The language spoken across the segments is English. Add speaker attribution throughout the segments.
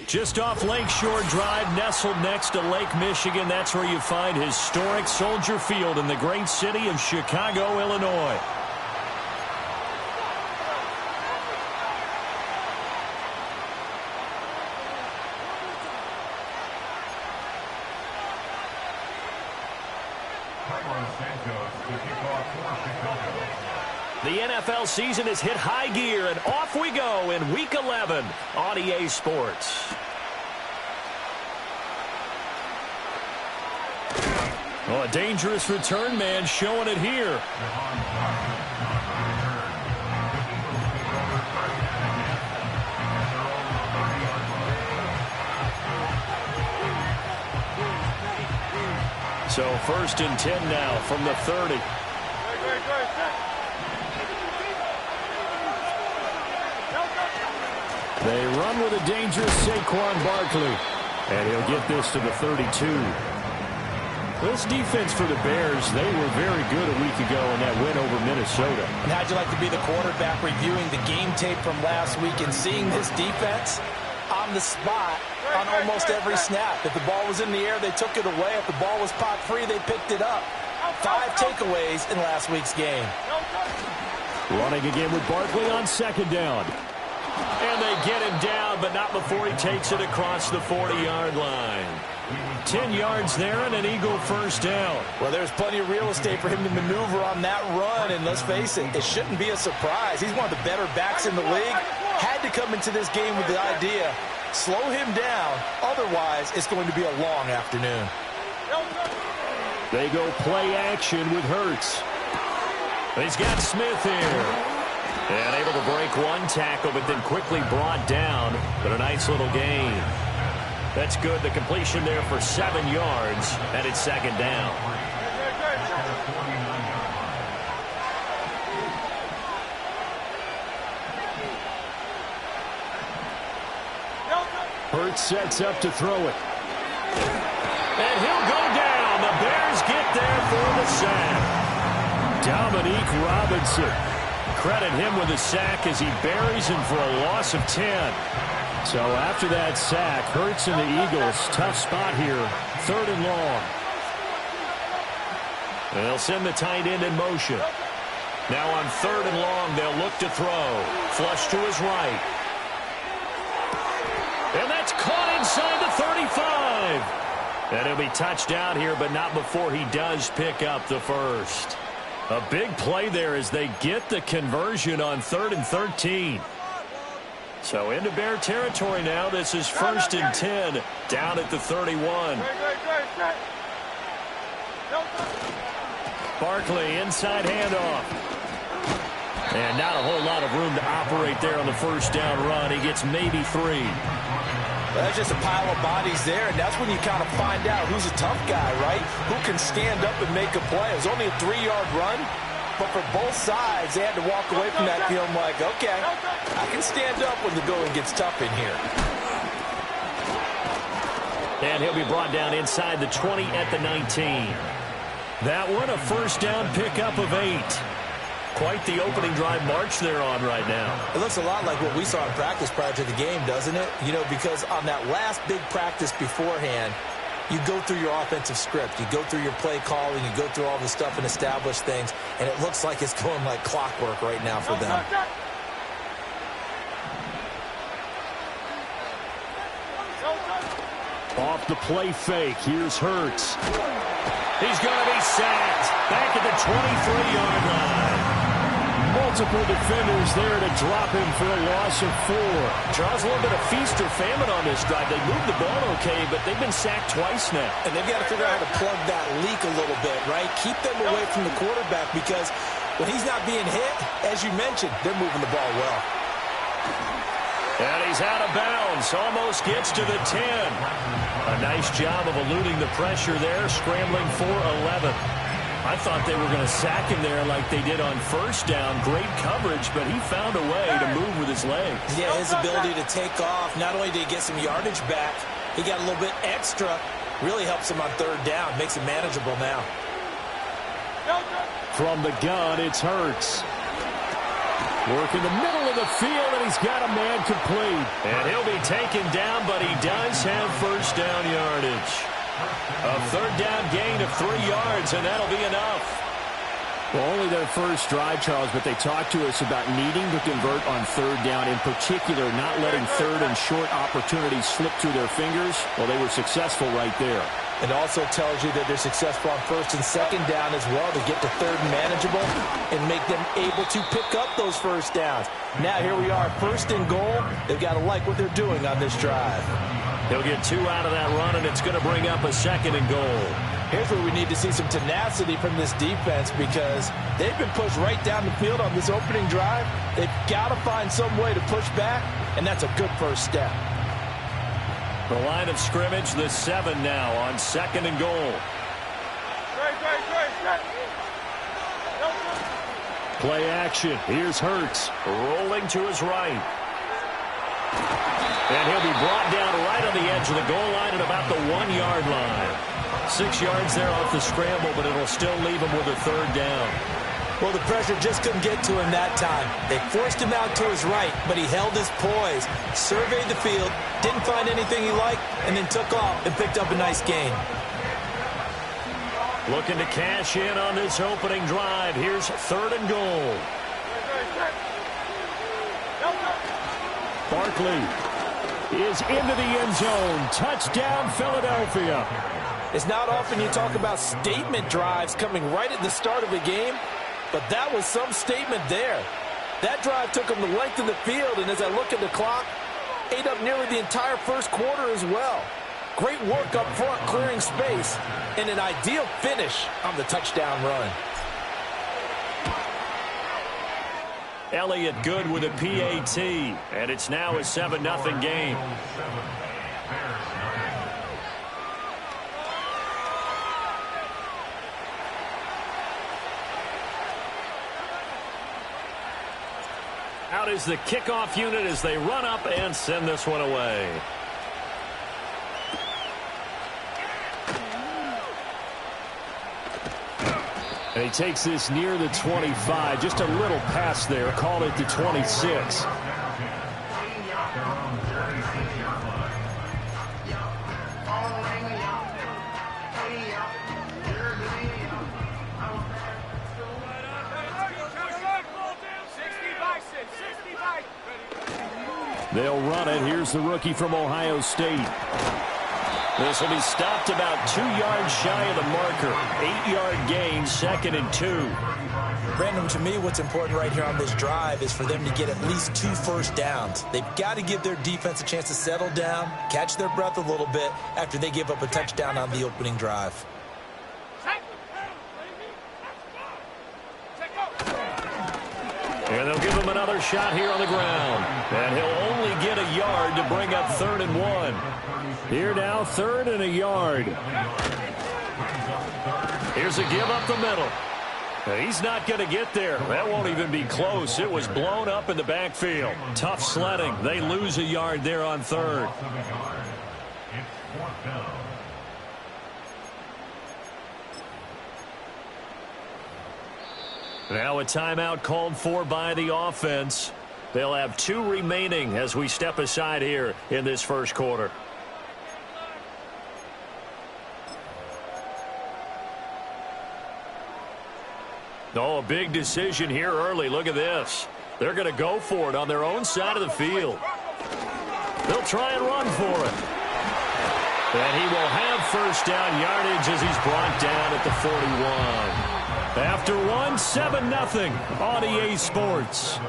Speaker 1: Just off Lakeshore Drive, nestled next to Lake Michigan. That's where you find historic Soldier Field in the great city of Chicago, Illinois. The NFL season has hit high gear, and off we go in Week 11 on EA Sports. Oh, a dangerous return man showing it here. So 1st and 10 now from the 30. They run with a dangerous Saquon Barkley. And he'll get this to the 32. This defense for the Bears, they were very good a week ago in that win over Minnesota.
Speaker 2: And how'd you like to be the quarterback reviewing the game tape from last week and seeing this defense on the spot on almost every snap? If the ball was in the air, they took it away. If the ball was pot free, they picked it up. 5 takeaways in last week's game.
Speaker 1: Running again with Barkley on 2nd down. And they get him down, but not before he takes it across the 40-yard line. 10 yards there and an Eagle 1st down.
Speaker 2: Well, there's plenty of real estate for him to maneuver on that run, and let's face it, it shouldn't be a surprise. He's one of the better backs in the league. Had to come into this game with the idea, slow him down, otherwise it's going to be a long afternoon.
Speaker 1: They go play action with Hurts. He's got Smith here. And able to break one tackle, but then quickly brought down. But a nice little gain. That's good. The completion there for 7 yards, and it's 2nd down. Hurts sets up to throw it. And he'll go down. The Bears get there for the sack. Dominique Robinson. Credit him with a sack as he buries him for a loss of 10. So after that sack, Hurts and the Eagles, tough spot here, 3rd and long. And they'll send the tight end in motion. Now on 3rd and long, they'll look to throw. Flush to his right. And that's caught inside the 35. And he'll be touched out here, but not before he does pick up the first. A big play there as they get the conversion on 3rd and 13. So into Bear territory now. This is 1st and 10 down at the 31. Barkley inside handoff. And not a whole lot of room to operate there on the 1st down run. He gets maybe 3.
Speaker 2: Well, that's just a pile of bodies there, and that's when you kind of find out who's a tough guy, right? Who can stand up and make a play. It was only a 3-yard run, but for both sides, they had to walk away from that feeling like, okay, I can stand up when the going gets tough in here.
Speaker 1: And he'll be brought down inside the 20 at the 19. That one, a 1st down pickup of 8. Quite the opening drive march they're on right now.
Speaker 2: It looks a lot like what we saw in practice prior to the game, doesn't it? You know, because on that last big practice beforehand, you go through your offensive script. You go through your play calling. You go through all the stuff and establish things. And it looks like it's going like clockwork right now for them.
Speaker 1: Off the play fake. Here's Hurts. He's going to be sacked. Back at the 23-yard line. Multiple defenders there to drop him for a loss of 4. Charles, a little bit of feast or famine on this drive. They moved the ball okay, but they've been sacked twice now.
Speaker 2: And they've got to figure out how to plug that leak a little bit, right? Keep them away from the quarterback because when he's not being hit, as you mentioned, they're moving the ball well.
Speaker 1: And he's out of bounds. Almost gets to the 10. A nice job of eluding the pressure there, scrambling for 11. I thought they were going to sack him there like they did on 1st down. Great coverage, but he found a way to move with his legs.
Speaker 2: Yeah, his ability to take off, not only did he get some yardage back, he got a little bit extra. Really helps him on 3rd down, makes it manageable now.
Speaker 1: From the gun, it's Hurts. Working the middle of the field, and he's got a man complete. And he'll be taken down, but he does have first down yardage. A third down gain of 3 yards, and that'll be enough. Well, only their first drive, Charles, but they talked to us about needing to convert on third down, in particular not letting third and short opportunities slip through their fingers. Well, they were successful right there.
Speaker 2: It also tells you that they're successful on first and second down as well to get to third and manageable and make them able to pick up those first downs. Now here we are, first and goal. They've got to like what they're doing on this drive.
Speaker 1: He'll get 2 out of that run, and it's going to bring up a second and goal.
Speaker 2: Here's where we need to see some tenacity from this defense because they've been pushed right down the field on this opening drive. They've got to find some way to push back, and that's a good first step.
Speaker 1: The line of scrimmage, the 7 now on second and goal. Play action. Here's Hurts rolling to his right. And he'll be brought down right on the edge of the goal line at about the 1-yard line. 6 yards there off the scramble, but it'll still leave him with a third down.
Speaker 2: Well, the pressure just couldn't get to him that time. They forced him out to his right, but he held his poise, surveyed the field, didn't find anything he liked, and then took off and picked up a nice gain.
Speaker 1: Looking to cash in on this opening drive. Here's third and goal. Barkley is into the end zone. Touchdown, Philadelphia.
Speaker 2: It's not often you talk about statement drives coming right at the start of the game, but that was some statement there. That drive took them the length of the field, and as I look at the clock, ate up nearly the entire first quarter as well. Great work up front clearing space, and an ideal finish on the touchdown run.
Speaker 1: Elliott good with a PAT, and it's now a 7-0 game. Out is the kickoff unit as they run up and send this one away. And he takes this near the 25. Just a little pass there. Call it the 26. They'll run it. Here's the rookie from Ohio State. This will be stopped about 2 yards shy of the marker. 8-yard gain, 2nd and 2.
Speaker 2: Brandon, to me, what's important right here on this drive is for them to get at least 2 first downs. They've got to give their defense a chance to settle down, catch their breath a little bit after they give up a touchdown on the opening drive.
Speaker 1: And they'll give him another shot here on the ground. And he'll only get a yard to bring up 3rd and 1. Here now, 3rd and a yard. Here's a give up the middle. He's not going to get there. That won't even be close. It was blown up in the backfield. Tough sledding. They lose a yard there on 3rd. Now a timeout called for by the offense. They'll have 2 remaining as we step aside here in this first quarter. Oh, a big decision here early. Look at this. They're going to go for it on their own side of the field. They'll try and run for it. And he will have first down yardage as he's brought down at the 41. After 1, 7-0 on EA Sports.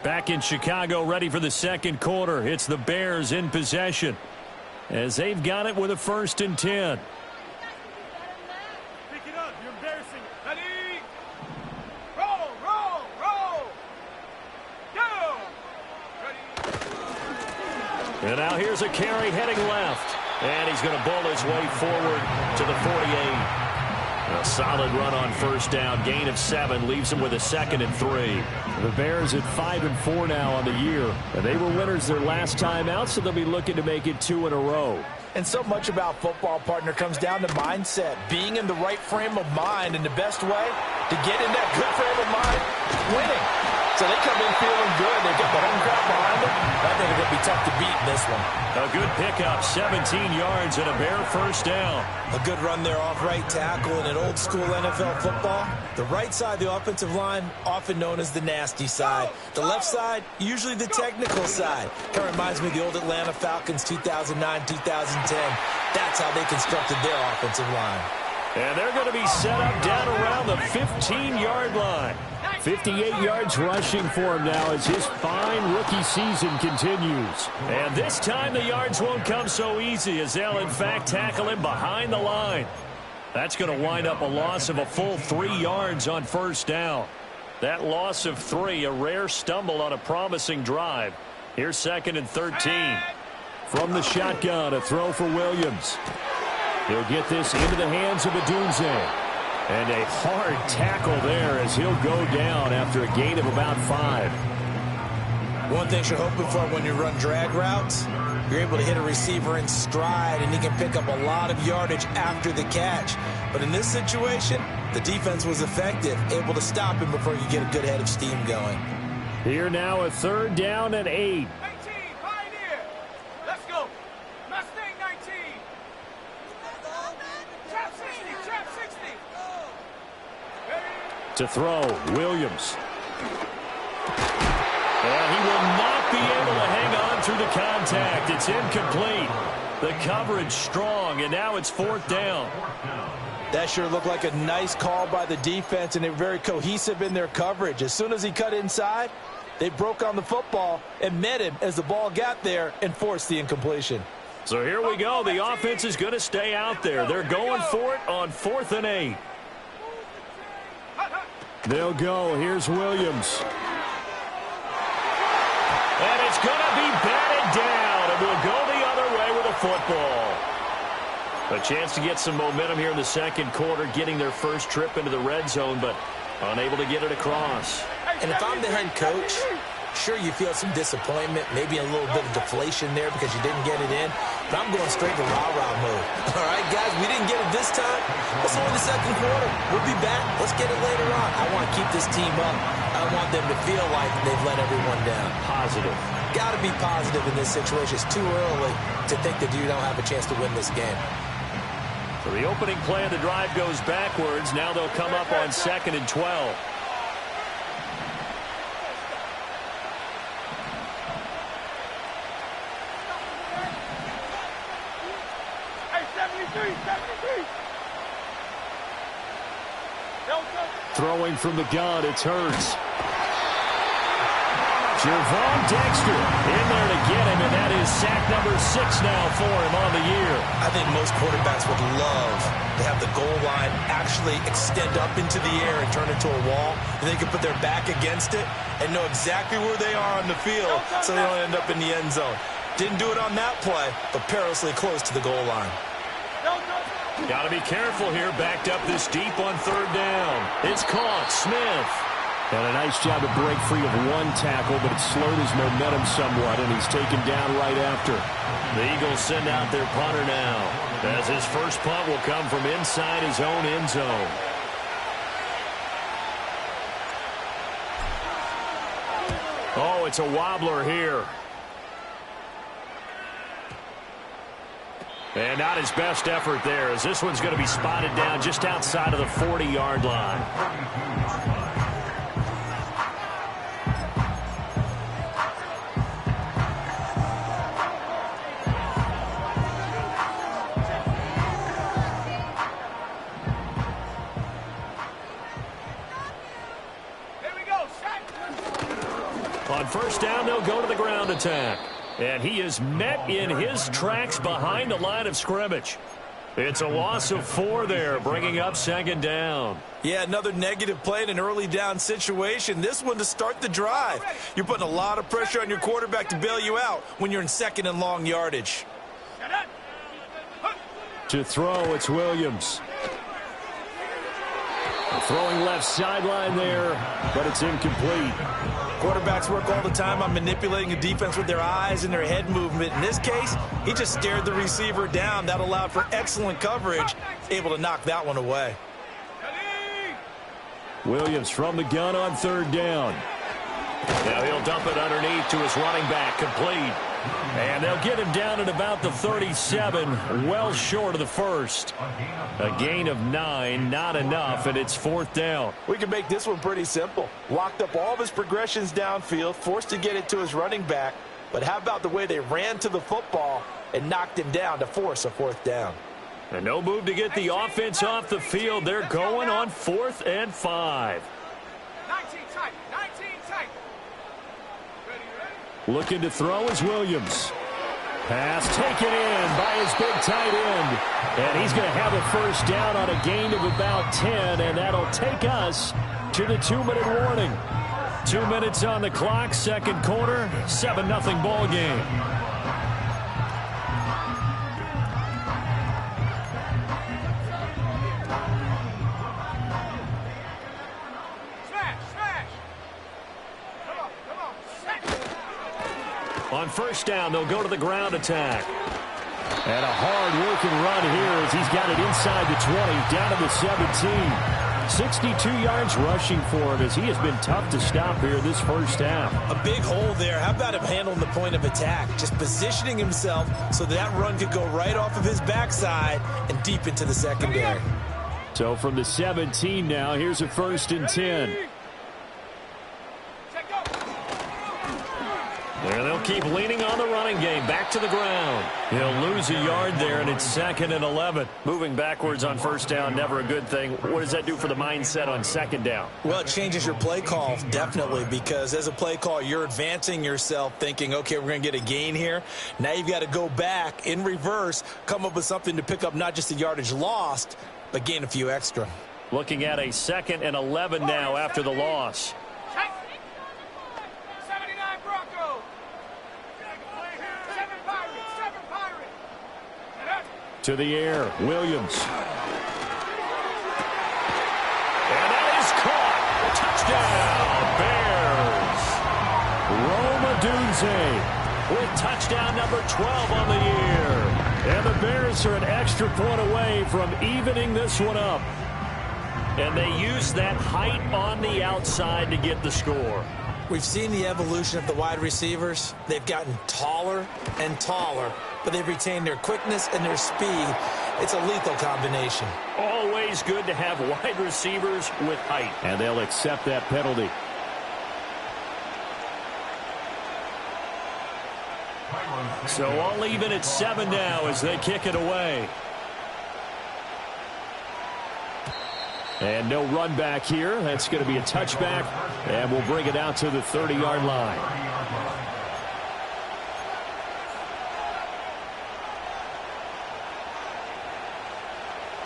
Speaker 1: Back in Chicago, ready for the second quarter. It's the Bears in possession as they've got it with a 1st and 10.
Speaker 3: Pick it up. You're embarrassing. Ready? Roll, roll, roll. Go. Ready?
Speaker 1: And now here's a carry heading left. And he's going to bowl his way forward to the 48. A solid run on first down. Gain of 7 leaves them with a 2nd and 3. The Bears at 5-4 now on the year. And they were winners their last time out, so they'll be looking to make it 2 in a row.
Speaker 2: And so much about football, partner, comes down to mindset. Being in the right frame of mind, and the best way to get in that good frame of mind, winning. So they come in feeling good. They've got the home crowd behind them. I think they're going to be tough to beat in this one.
Speaker 1: A good pickup, 17 yards and a Bear first down.
Speaker 2: A good run there off right tackle in an old school NFL football. The right side, the offensive line, often known as the nasty side. The left side, usually the technical side. Kind of reminds me of the old Atlanta Falcons 2009, 2010. That's how they constructed their offensive line.
Speaker 1: And they're going to be set up down around the 15-yard line. 58 yards rushing for him now as his fine rookie season continues. And this time the yards won't come so easy as they'll in fact tackle him behind the line. That's going to wind up a loss of a full 3 yards on first down. That loss of 3, a rare stumble on a promising drive. Here's 2nd and 13. From the shotgun, a throw for Williams. He'll get this into the hands of Ibtryin. And a hard tackle there as he'll go down after a gain of about 5.
Speaker 2: One thing you're hoping for when you run drag routes, you're able to hit a receiver in stride, and he can pick up a lot of yardage after the catch. But in this situation, the defense was effective, able to stop him before you get a good head of steam going.
Speaker 1: Here now, a 3rd down and 8.
Speaker 3: 19, Pioneer. Let's go. Mustang 19. Trap 60, trap 60.
Speaker 1: To throw, Williams. And he will not be able to hang on through the contact. It's incomplete. The coverage strong, and now it's 4th down.
Speaker 2: That sure looked like a nice call by the defense, and they were very cohesive in their coverage. As soon as he cut inside, they broke on the football and met him as the ball got there and forced the incompletion.
Speaker 1: So here we go. The offense is going to stay out there. They're going for it on 4th and 8. They'll go. Here's Williams. And it's going to be batted down, and we'll go the other way with a football. A chance to get some momentum here in the 2nd quarter, getting their first trip into the red zone, but unable to get it across.
Speaker 2: And if I'm the head coach, sure, you feel some disappointment, maybe a little bit of deflation there because you didn't get it in. But I'm going straight to rah-rah mode. All right, guys, we didn't get it this time. It's only the 2nd quarter. We'll be back. Let's get it later on. I want to keep this team up. I want them to feel like they've let everyone down.
Speaker 1: Positive.
Speaker 2: Got to be positive in this situation. It's too early to think that you don't have a chance to win this game.
Speaker 1: So the opening play of the drive goes backwards. Now they'll come up on 2nd and 12. Throwing from the gun, it's Hurts. Javon Dexter in there to get him, and that is sack number 6 now for him on the year.
Speaker 2: I think most quarterbacks would love to have the goal line actually extend up into the air and turn into a wall, and they can put their back against it and know exactly where they are on the field so they don't end up in the end zone. Didn't do it on that play, but perilously close to the goal line.
Speaker 1: Got to be careful here, backed up this deep on 3rd down. It's caught, Smith. And a nice job to break free of one tackle, but it slowed his momentum somewhat, and he's taken down right after. The Eagles send out their punter now, as his first punt will come from inside his own end zone. Oh, it's a wobbler here. And not his best effort there, as this one's going to be spotted down just outside of the 40-yard line. On first down, they'll go to the ground attack. And he is met in his tracks behind the line of scrimmage. It's a loss of 4 there, bringing up 2nd down.
Speaker 2: Yeah, another negative play in an early down situation. This one to start the drive. You're putting a lot of pressure on your quarterback to bail you out when you're in 2nd and long yardage.
Speaker 1: To throw, it's Williams. Throwing left sideline there, but it's incomplete.
Speaker 2: Quarterbacks work all the time on manipulating a defense with their eyes and their head movement. In this case, he just stared the receiver down. That allowed for excellent coverage, able to knock that one away.
Speaker 1: Williams from the gun on third down. Now he'll dump it underneath to his running back, complete. And they'll get him down at about the 37, well short of the first. A gain of 9, not enough, and it's fourth down.
Speaker 2: We can make this one pretty simple. Locked up all of his progressions downfield, forced to get it to his running back. But how about the way they ran to the football and knocked him down to force a fourth down?
Speaker 1: And no move to get the offense off the field. They're going on 4th and 5.
Speaker 3: 19 tight, 19 tight.
Speaker 1: Looking to throw is Williams. Pass taken in by his big tight end. And he's going to have a first down on a gain of about 10, and that'll take us to the 2-minute warning. 2 minutes on the clock, second quarter, 7-0 ball game. On first down, they'll go to the ground attack. And a hard-working run here as he's got it inside the 20, down to the 17. 62 yards rushing for him as he has been tough to stop here this first half.
Speaker 2: A big hole there. How about him handling the point of attack? Just positioning himself so that run could go right off of his backside and deep into the secondary.
Speaker 1: So from the 17 now, here's a 1st and 10. There they'll keep leaning on the running game. Back to the ground. He'll lose a yard there, and it's 2nd and 11. Moving backwards on first down, never a good thing. What does that do for the mindset on second down?
Speaker 2: Well, it changes your play call, definitely, because as a play call, you're advancing yourself thinking, okay, we're going to get a gain here. Now you've got to go back in reverse, come up with something to pick up not just the yardage lost, but gain a few extra.
Speaker 1: Looking at a 2nd and 11 now after the loss. To the air, Williams. And that is caught. Touchdown, Bears. Roma Dunze with touchdown number 12 on the year. And the Bears are an extra point away from evening this one up. And they use that height on the outside to get the score.
Speaker 2: We've seen the evolution of the wide receivers. They've gotten taller and taller, but they've retained their quickness and their speed. It's a lethal combination.
Speaker 1: Always good to have wide receivers with height. And they'll accept that penalty. So all even at 7 now as they kick it away. And no run back here. That's going to be a touchback, and we'll bring it out to the 30-yard line.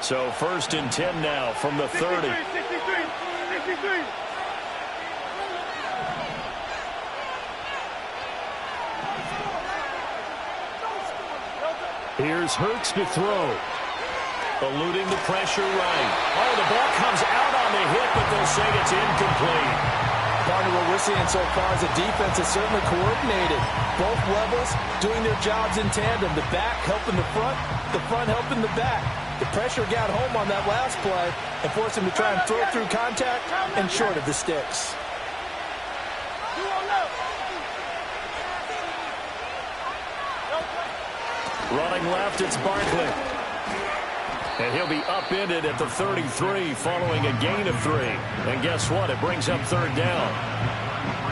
Speaker 1: So 1st and 10 now from the 30.
Speaker 3: 63.
Speaker 1: Here's Hurts to throw. Eluding the pressure right. Oh, the ball comes out on the hit, but they'll say it's incomplete.
Speaker 2: Part of what we're seeing so far is the defense is certainly coordinated. Both levels doing their jobs in tandem. The back helping the front helping the back. The pressure got home on that last play and forced him to try and throw through contact and short of the sticks.
Speaker 1: Running left, it's Barkley. And he'll be upended at the 33 following a gain of 3. And guess what? It brings up 3rd down.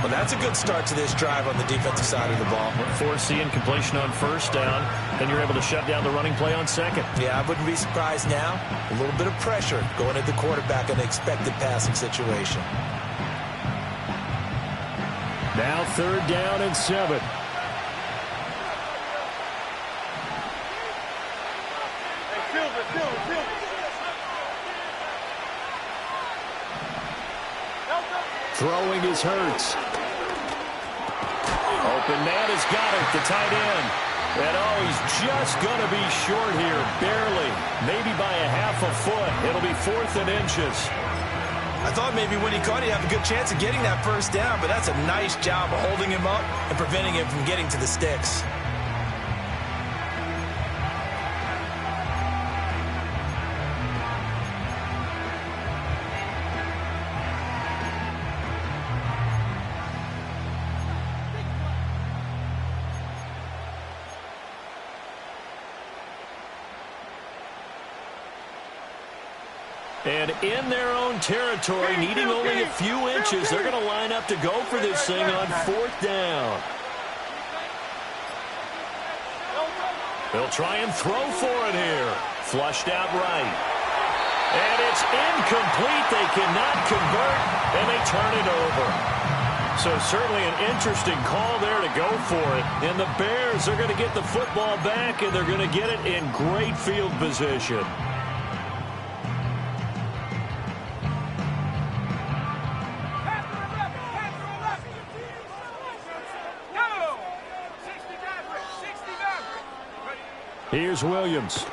Speaker 2: Well, that's a good start to this drive on the defensive side of the ball.
Speaker 1: Force the incompletion on 1st down. Then you're able to shut down the running play on 2nd.
Speaker 2: Yeah, I wouldn't be surprised now. A little bit of pressure going at the quarterback in an expected passing situation.
Speaker 1: Now 3rd down and 7. Throwing is Hurts. Open man has got it, the tight end. And oh, he's just going to be short here, barely. Maybe by a half a foot. It'll be 4th and inches.
Speaker 2: I thought maybe when he caught, he'd have a good chance of getting that first down, but that's a nice job of holding him up and preventing him from getting to the sticks.
Speaker 1: And in their own territory, needing only a few inches, they're going to line up to go for this thing on 4th down. They'll try and throw for it here. Flushed out right. And it's incomplete. They cannot convert, and they turn it over. So certainly an interesting call there to go for it. And the Bears are going to get the football back, and they're going to get it in great field position. Here's Williams.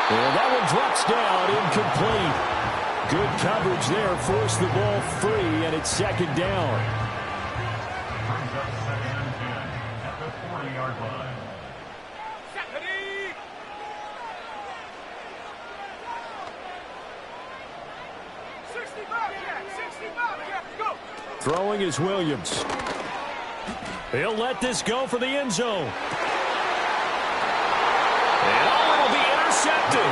Speaker 1: And that one drops down, incomplete. Good coverage there, forced the ball free, and it's 2nd down.
Speaker 3: At the 40-yard line. 65, go.
Speaker 1: Throwing is Williams. He'll let this go for the end zone. And it'll be intercepted.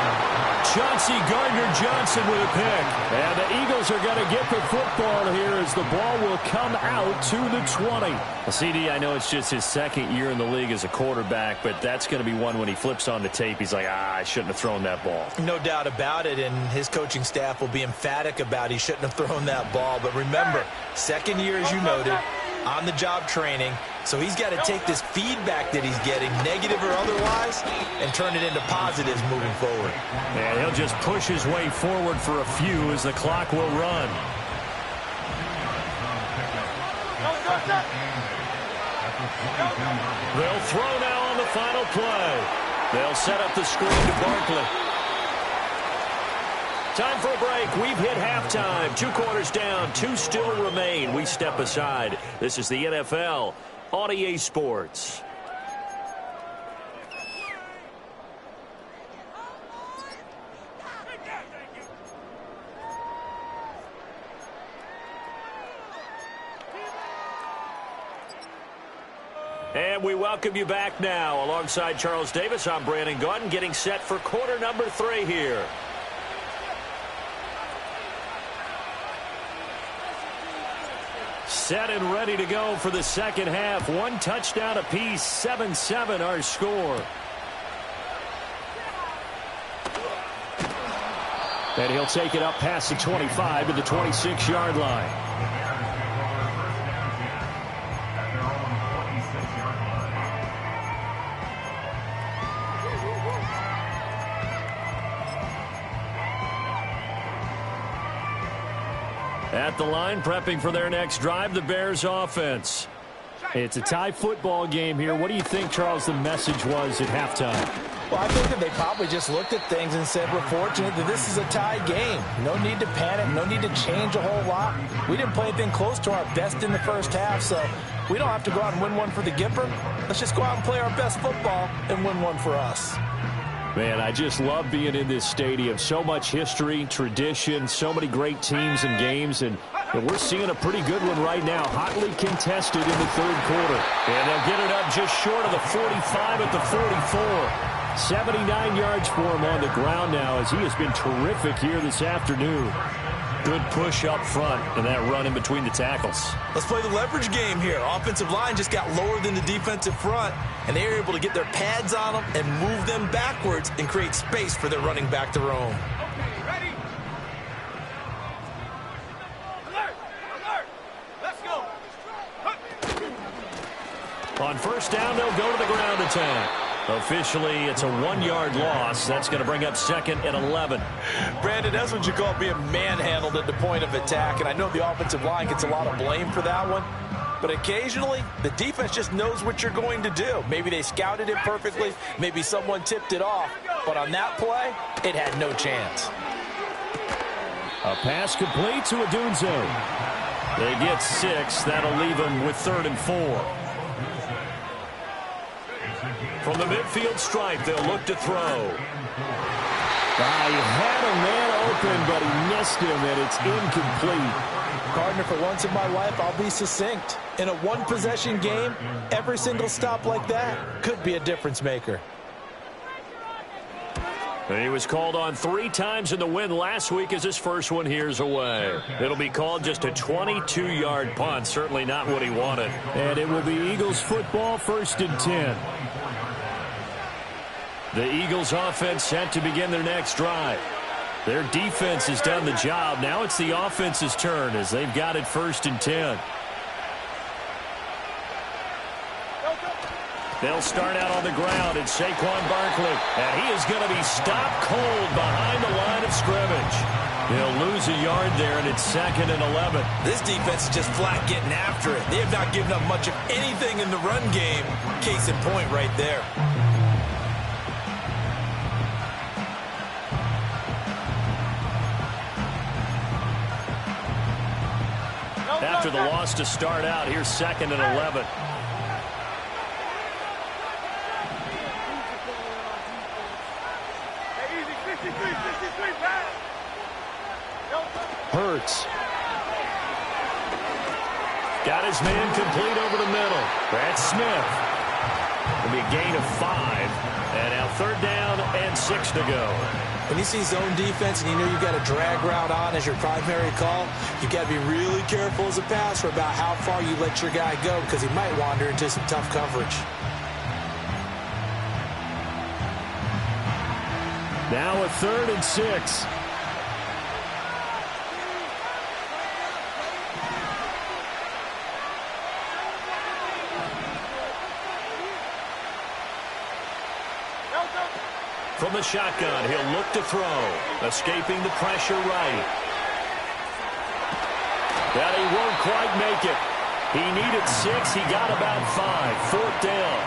Speaker 1: Chauncey Gardner-Johnson with a pick. And the Eagles are going to get the football here as the ball will come out to the 20. Well, CD, I know it's just his 2nd year in the league as a quarterback, but that's going to be one when he flips on the tape. He's like, I shouldn't have thrown that ball.
Speaker 2: No doubt about it, and his coaching staff will be emphatic about he shouldn't have thrown that ball. But remember, 2nd year, as you noted, on-the-job training. So he's got to take this feedback that he's getting, negative or otherwise, and turn it into positives moving forward.
Speaker 1: And he'll just push his way forward for a few as the clock will run. They'll throw now on the final play. They'll set up the screen to Barkley. Time for a break. We've hit halftime. 2 quarters down. 2 still remain. We step aside. This is the NFL on EA Sports. And we welcome you back now. Alongside Charles Davis, I'm Brandon Gaudin, getting set for quarter number 3 here. Set and ready to go for the second half. 1 touchdown apiece, 7-7 our score. And he'll take it up past the 25 to the 26-yard line. At the line, prepping for their next drive, the Bears offense. It's a tie football game here. What do you think, Charles, the message was at halftime?
Speaker 2: Well, I think that they probably just looked at things and said, we're fortunate that this is a tie game. No need to panic. No need to change a whole lot. We didn't play anything close to our best in the first half, so we don't have to go out and win one for the Gipper. Let's just go out and play our best football and win one for us.
Speaker 1: Man, I just love being in this stadium. So much history, tradition, so many great teams and games, and we're seeing a pretty good one right now. Hotly contested in the 3rd quarter. And they'll get it up just short of the 45 at the 44. 79 yards for him on the ground now as he has been terrific here this afternoon. Good push up front and that run in between the tackles.
Speaker 2: Let's play the leverage game here. Offensive line just got lower than the defensive front, and they were able to get their pads on them and move them backwards and create space for their running back to roam.
Speaker 3: Okay, ready? Alert! Alert! Let's go!
Speaker 1: On 1st down, they'll go to the ground attack. Officially, it's a 1-yard loss. That's going to bring up 2nd and 11.
Speaker 2: Brandon, that's what you call being manhandled at the point of attack, and I know the offensive line gets a lot of blame for that one. But occasionally, the defense just knows what you're going to do. Maybe they scouted it perfectly. Maybe someone tipped it off. But on that play, it had no chance.
Speaker 1: A pass complete to Odunze. They get 6. That'll leave them with 3rd and 4. From the midfield stripe, they'll look to throw.
Speaker 3: He had a man open, but he missed him, and it's incomplete.
Speaker 2: Gardner, for once in my life, I'll be succinct. In a one-possession game, every single stop like that could be a difference maker.
Speaker 1: He was called on 3 times in the win last week as his first one here's away. It'll be called just a 22-yard punt, certainly not what he wanted.
Speaker 3: And it will be Eagles football, 1st and 10.
Speaker 1: The Eagles offense set to begin their next drive. Their defense has done the job. Now it's the offense's turn as they've got it 1st and 10. They'll start out on the ground. It's Saquon Barkley, and he is going to be stopped cold behind the line of scrimmage. He'll lose a yard there, and it's 2nd and 11.
Speaker 2: This defense is just flat getting after it. They have not given up much of anything in the run game. Case in point right there.
Speaker 1: After the loss to start out, here's 2nd and 11.
Speaker 3: Hurts.
Speaker 1: Got his man complete over the middle. Brad Smith. It'll be a gain of 5. And now 3rd down and 6 to go.
Speaker 2: When you see zone defense and you know you've got a drag route on as your primary call, you've got to be really careful as a passer about how far you let your guy go because he might wander into some tough coverage.
Speaker 3: Now a 3rd and 6.
Speaker 1: From the shotgun, he'll look to throw. Escaping the pressure right. That he won't quite make it. He needed 6. He got about 5. 4th down.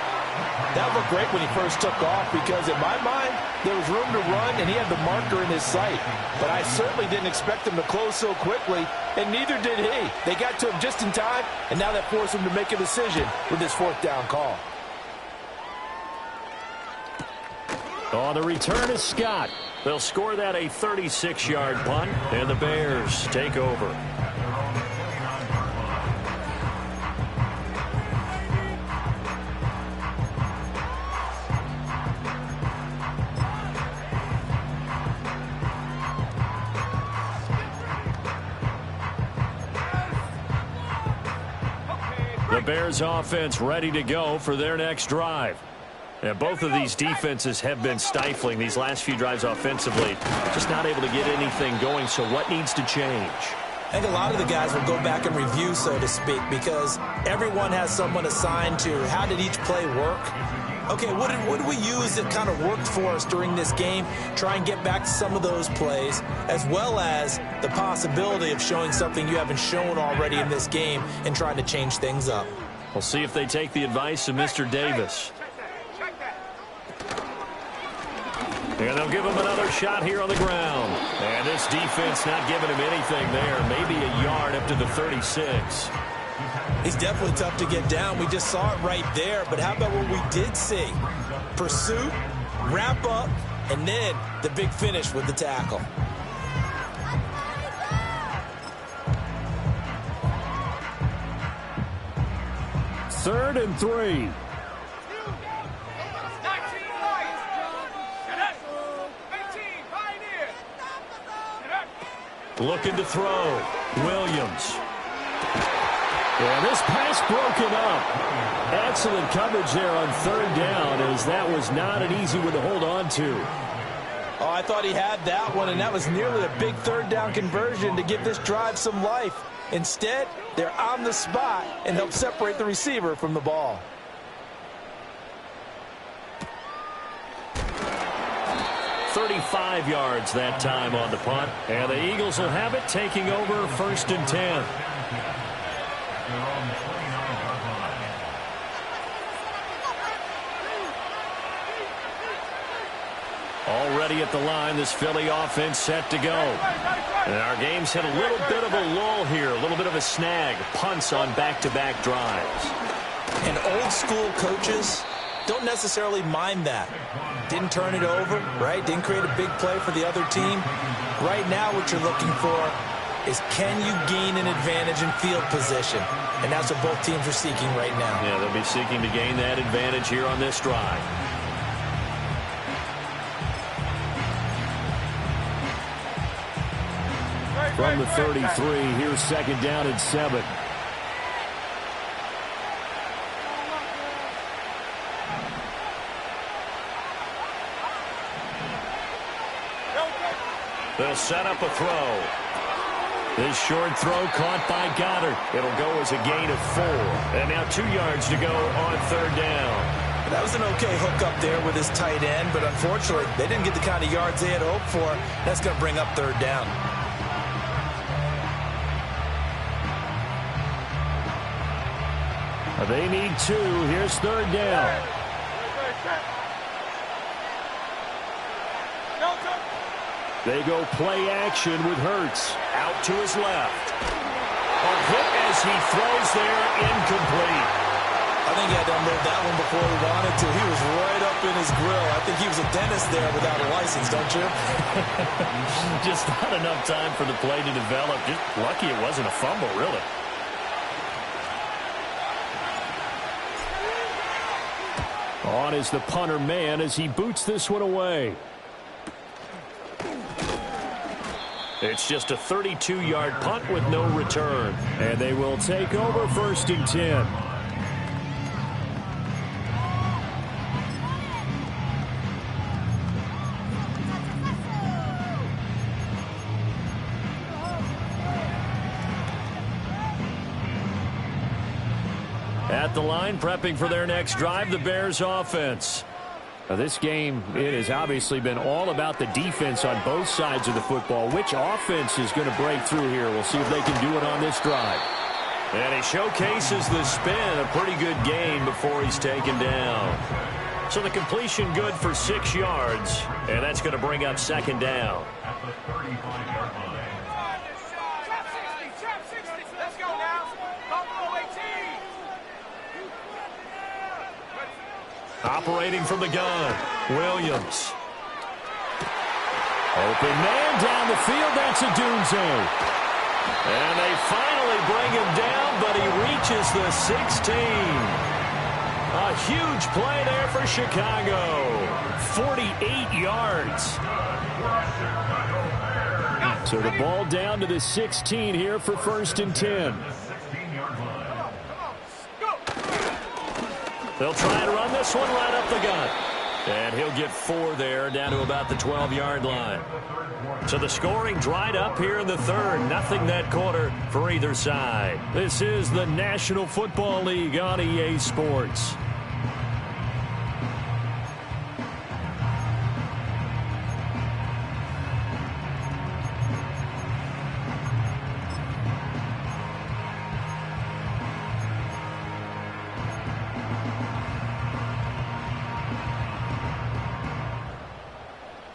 Speaker 2: That looked great when he first took off because in my mind, there was room to run and he had the marker in his sight. But I certainly didn't expect him to close so quickly, and neither did he. They got to him just in time, and now that forced him to make a decision with his 4th down call.
Speaker 1: On the return is Scott. They'll score that a 36-yard punt, and the Bears take over. The Bears offense ready to go for their next drive. And both of these defenses have been stifling these last few drives offensively. Just not able to get anything going, so what needs to change?
Speaker 2: I think a lot of the guys will go back and review, so to speak, because everyone has someone assigned to how did each play work. Okay, what did we use that kind of worked for us during this game? Try and get back to some of those plays, as well as the possibility of showing something you haven't shown already in this game and trying to change things up.
Speaker 1: We'll see if they take the advice of Mr. Davis. And they'll give him another shot here on the ground. And this defense not giving him anything there. Maybe a yard up to the 36.
Speaker 2: He's definitely tough to get down. We just saw it right there. But how about what we did see? Pursuit, wrap up, and then the big finish with the tackle.
Speaker 3: Third and 3.
Speaker 1: Looking to throw. Williams.
Speaker 3: Yeah, this pass broken up. Excellent coverage there on 3rd down, as that was not an easy one to hold on to.
Speaker 2: Oh, I thought he had that one, and that was nearly a big 3rd down conversion to give this drive some life. Instead, they're on the spot and help separate the receiver from the ball.
Speaker 1: $35 yards that time on the punt. And the Eagles will have it, taking over 1st and 10. ready at the line. This Philly offense set to go. And our game's hit a little bit of a lull here, a little bit of a snag. Punts on back-to-back drives.
Speaker 2: And old-school coaches don't necessarily mind that. Didn't turn it over, right? Didn't create a big play for the other team. Right now what you're looking for is, can you gain an advantage in field position? And that's what both teams are seeking right now.
Speaker 1: Yeah, they'll be seeking to gain that advantage here on this drive. From the 33, here's second down and 7. They'll set up a throw. This short throw caught by Goddard. It'll go as a gain of 4. And now 2 yards to go on third down.
Speaker 2: That was an okay hook up there with his tight end, but unfortunately, they didn't get the kind of yards they had hoped for. That's going to bring up third down.
Speaker 1: They need 2. Here's third down. They go play action with Hurts. Out to his left. A hit as he throws there, incomplete.
Speaker 2: I think he had to unload that one before he wanted to. He was right up in his grill. I think he was a dentist there without a license, don't you?
Speaker 1: Just not enough time for the play to develop. Just lucky it wasn't a fumble, really. On is the punter man as he boots this one away. It's just a 32-yard punt with no return. And they will take over first and 10. At the line, prepping for their next drive, the Bears offense. Now, this game, it has obviously been all about the defense on both sides of the football. Which offense is going to break through here? We'll see if they can do it on this drive. And he showcases the spin, a pretty good gain before he's taken down. So the completion good for 6 yards, and that's going to bring up second down. Operating from the gun, Williams. Open man down the field. That's a Dunzo. And they finally bring him down, but he reaches the 16. A huge play there for Chicago. 48 yards. So the ball down to the 16 here for first and 10. They'll try and run this one right up the gut. And he'll get 4 there, down to about the 12-yard line. So the scoring dried up here in the third. Nothing that quarter for either side. This is the National Football League on EA Sports.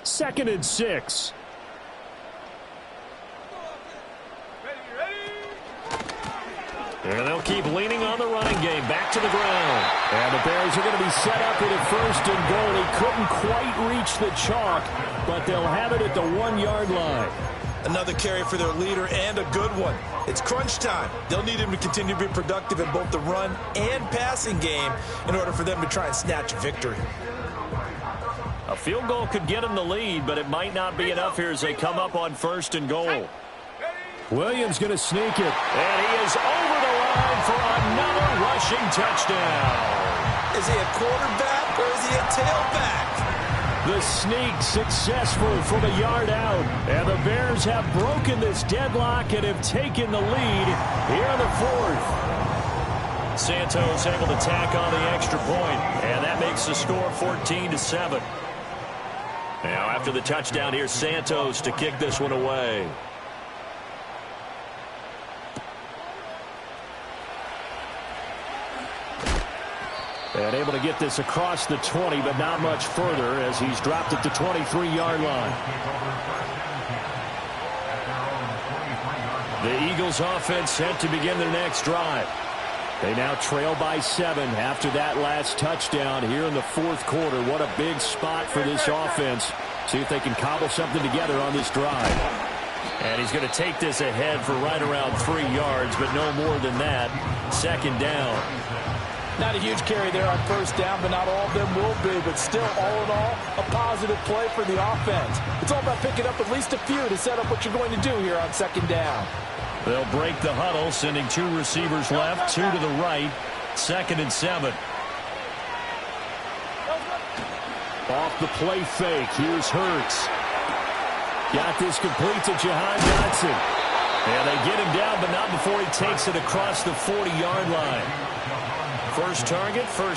Speaker 1: Second and 6. And they'll keep leaning on the running game. Back to the ground. And the Bears are going to be set up with a first and goal. He couldn't quite reach the chalk, but they'll have it at the 1-yard line.
Speaker 2: Another carry for their leader, and a good one. It's crunch time. They'll need him to continue to be productive in both the run and passing game in order for them to try and snatch a victory.
Speaker 1: A field goal could get them the lead, but it might not be enough here as they come up on first and goal. Williams going to sneak it. And he is over the line for another rushing touchdown.
Speaker 2: Is he a quarterback or is he a tailback?
Speaker 1: The sneak successful from a yard out. And the Bears have broken this deadlock and have taken the lead here in the fourth. Santos able to tack on the extra point, and that makes the score 14-7. Now, after the touchdown, here's Santos to kick this one away. And able to get this across the 20, but not much further as he's dropped at the 23-yard line. The Eagles offense set to begin their next drive. They now trail by 7 after that last touchdown here in the fourth quarter. What a big spot for this offense. See if they can cobble something together on this drive. And he's going to take this ahead for right around 3 yards, but no more than that. Second down.
Speaker 2: Not a huge carry there on first down, but not all of them will be. But still, all in all, a positive play for the offense. It's all about picking up at least a few to set up what you're going to do here on second down.
Speaker 1: They'll break the huddle, sending 2 receivers left, 2 to the right. 2nd and 7. Off the play fake. Here's Hurts. Got this complete to Jahan Dotson. And they get him down, but not before he takes it across the 40-yard line. First target, first